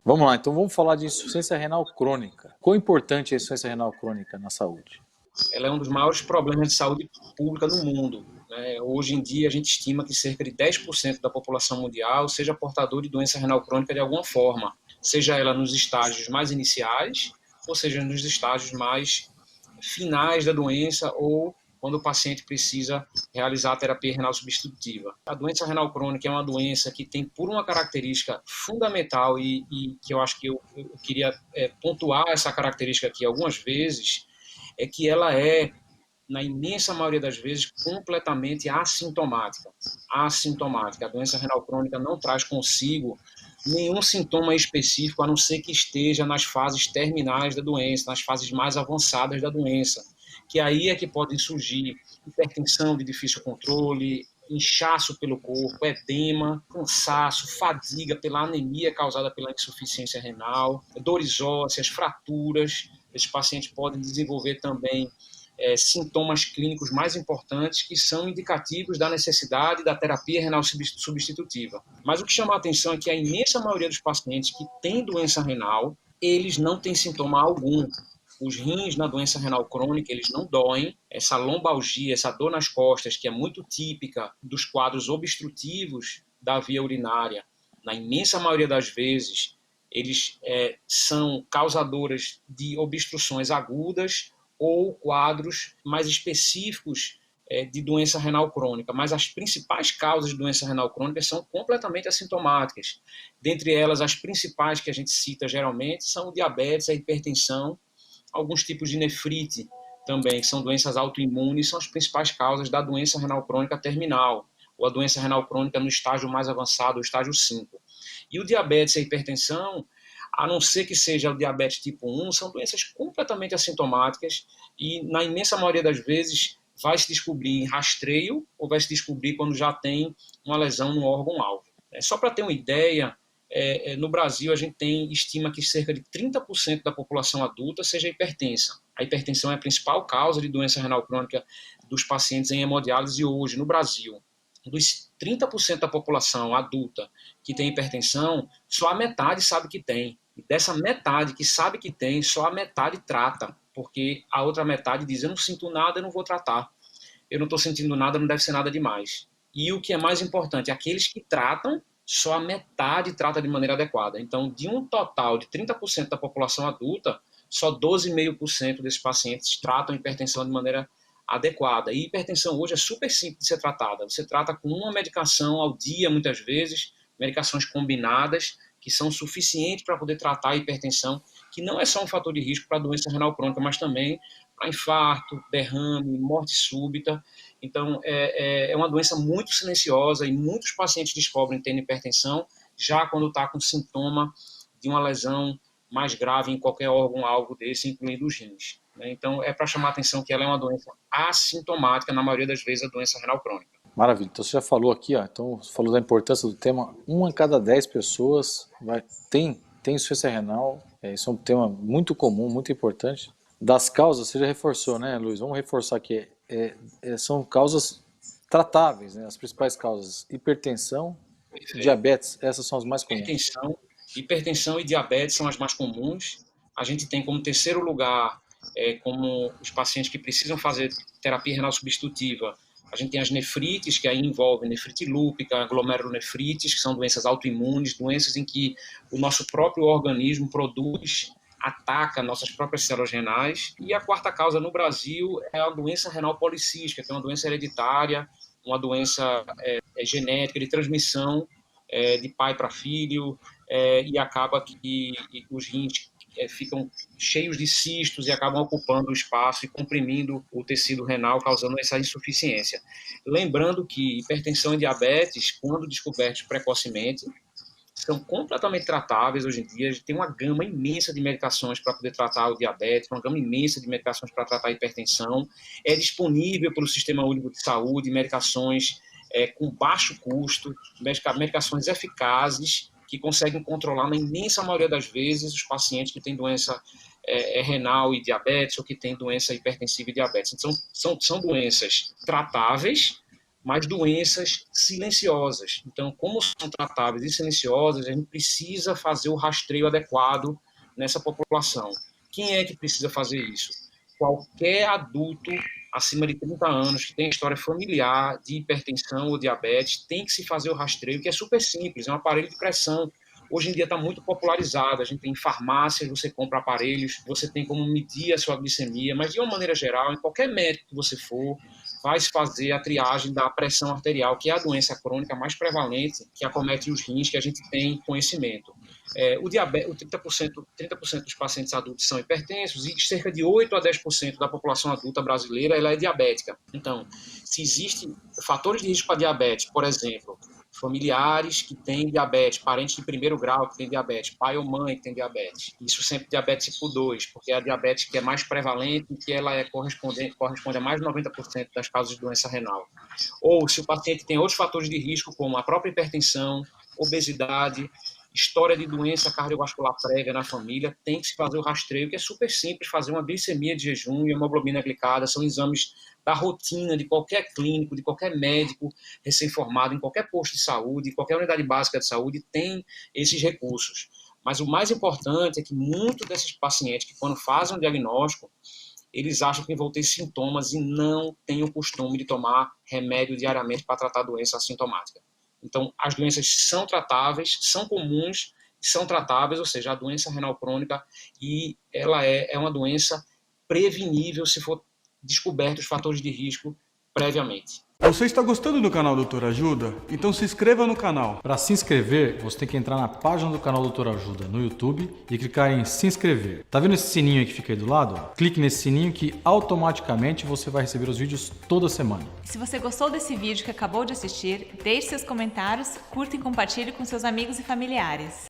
Vamos lá, então vamos falar de insuficiência renal crônica. Quão importante é a insuficiência renal crônica na saúde? Ela é um dos maiores problemas de saúde pública no mundo. Hoje em dia, a gente estima que cerca de 10% da população mundial seja portador de doença renal crônica de alguma forma, seja ela nos estágios mais iniciais, ou seja nos estágios mais finais da doença, ou quando o paciente precisa realizar a terapia renal substitutiva. A doença renal crônica é uma doença que tem, por uma característica fundamental, e que eu acho que eu queria pontuar essa característica aqui algumas vezes, é que ela é, na imensa maioria das vezes, completamente assintomática. Assintomática. A doença renal crônica não traz consigo nenhum sintoma específico, a não ser que esteja nas fases terminais da doença, nas fases mais avançadas da doença, que aí é que podem surgir hipertensão de difícil controle, inchaço pelo corpo, edema, cansaço, fadiga pela anemia causada pela insuficiência renal, dores ósseas, fraturas. Esses pacientes podem desenvolver também sintomas clínicos mais importantes que são indicativos da necessidade da terapia renal substitutiva. Mas o que chama a atenção é que a imensa maioria dos pacientes que têm doença renal, eles não têm sintoma algum. Os rins na doença renal crônica, eles não doem. Essa lombalgia, essa dor nas costas, que é muito típica dos quadros obstrutivos da via urinária, na imensa maioria das vezes, eles são causadoras de obstruções agudas ou quadros mais específicos de doença renal crônica, mas as principais causas de doença renal crônica são completamente assintomáticas. Dentre elas, as principais que a gente cita geralmente são o diabetes, a hipertensão, alguns tipos de nefrite também, que são doenças autoimunes, são as principais causas da doença renal crônica terminal, ou a doença renal crônica no estágio mais avançado, o estágio 5. E o diabetes e a hipertensão, a não ser que seja o diabetes tipo 1, são doenças completamente assintomáticas e, na imensa maioria das vezes, vai se descobrir em rastreio ou vai se descobrir quando já tem uma lesão no órgão-alvo. Só para ter uma ideia, no Brasil a gente estima que cerca de 30% da população adulta seja hipertensa. A hipertensão é a principal causa de doença renal crônica dos pacientes em hemodiálise hoje no Brasil. Dos 30% da população adulta que tem hipertensão, só a metade sabe que tem. E dessa metade que sabe que tem, só a metade trata, porque a outra metade diz: eu não sinto nada, eu não vou tratar. Eu não estou sentindo nada, não deve ser nada demais. E o que é mais importante, aqueles que tratam, só a metade trata de maneira adequada. Então, de um total de 30% da população adulta, só 12,5% desses pacientes tratam hipertensão de maneira adequada. E hipertensão hoje é super simples de ser tratada. Você trata com uma medicação ao dia, muitas vezes, medicações combinadas, que são suficientes para poder tratar a hipertensão, que não é só um fator de risco para a doença renal crônica, mas também para infarto, derrame, morte súbita. Então, é uma doença muito silenciosa e muitos pacientes descobrem tendo hipertensão já quando está com sintoma de uma lesão mais grave em qualquer órgão-alvo desse, incluindo os rins. Então, é para chamar a atenção que ela é uma doença assintomática, na maioria das vezes, a doença renal crônica. Maravilha. Então você já falou aqui, então você falou da importância do tema. 1 a cada 10 pessoas tem insuficiência renal. Isso é um tema muito comum, muito importante. Das causas, você já reforçou, né, Luiz? Vamos reforçar aqui. São causas tratáveis, né? As principais causas: hipertensão, diabetes. Essas são as mais comuns. Hipertensão e diabetes são as mais comuns. A gente tem como terceiro lugar, como os pacientes que precisam fazer terapia renal substitutiva, a gente tem as nefrites, que aí envolvem nefrite lúpica, glomerulonefrites, que são doenças autoimunes, doenças em que o nosso próprio organismo ataca nossas próprias células renais. E a quarta causa no Brasil é a doença renal policística, que é uma doença hereditária, uma doença genética de transmissão de pai para filho, e acaba que os rins ficam cheios de cistos e acabam ocupando o espaço e comprimindo o tecido renal, causando essa insuficiência. Lembrando que hipertensão e diabetes, quando descobertos precocemente, são completamente tratáveis hoje em dia. A gente tem uma gama imensa de medicações para poder tratar o diabetes, uma gama imensa de medicações para tratar a hipertensão. É disponível pelo Sistema Único de Saúde medicações com baixo custo, medicações eficazes, que conseguem controlar, na imensa maioria das vezes, os pacientes que têm doença renal e diabetes, ou que têm doença hipertensiva e diabetes. Então, são doenças tratáveis, mas doenças silenciosas. Então, como são tratáveis e silenciosas, a gente precisa fazer o rastreio adequado nessa população. Quem é que precisa fazer isso? Qualquer adulto acima de 30 anos que tem história familiar de hipertensão ou diabetes tem que se fazer o rastreio, que é super simples, é um aparelho de pressão. Hoje em dia está muito popularizado, a gente tem farmácias, você compra aparelhos, você tem como medir a sua glicemia, mas de uma maneira geral, em qualquer médico que você for, vai se fazer a triagem da pressão arterial, que é a doença crônica mais prevalente que acomete os rins, que a gente tem conhecimento. O diabetes, o 30% dos pacientes adultos são hipertensos e cerca de 8 a 10% da população adulta brasileira ela é diabética. Então, se existem fatores de risco para diabetes, por exemplo, familiares que têm diabetes, parentes de primeiro grau que têm diabetes, pai ou mãe que tem diabetes. Isso sempre diabetes tipo 2, porque é a diabetes que é mais prevalente e que ela corresponde a mais de 90% das causas de doença renal. Ou se o paciente tem outros fatores de risco, como a própria hipertensão, obesidade, história de doença cardiovascular prévia na família, tem que se fazer o rastreio, que é super simples, fazer uma glicemia de jejum e hemoglobina glicada, são exames da rotina de qualquer clínico, de qualquer médico recém-formado, em qualquer posto de saúde, qualquer unidade básica de saúde tem esses recursos. Mas o mais importante é que muitos desses pacientes que quando fazem um diagnóstico, eles acham que vão ter sintomas e não têm o costume de tomar remédio diariamente para tratar a doença assintomática. Então, as doenças são tratáveis, são comuns, são tratáveis, ou seja, a doença renal crônica, e ela é uma doença prevenível se for descoberto os fatores de risco previamente. Você está gostando do canal Doutor Ajuda? Então se inscreva no canal. Para se inscrever, você tem que entrar na página do canal Doutor Ajuda no YouTube e clicar em se inscrever. Tá vendo esse sininho aí que fica aí do lado? Clique nesse sininho que automaticamente você vai receber os vídeos toda semana. Se você gostou desse vídeo que acabou de assistir, deixe seus comentários, curta e compartilhe com seus amigos e familiares.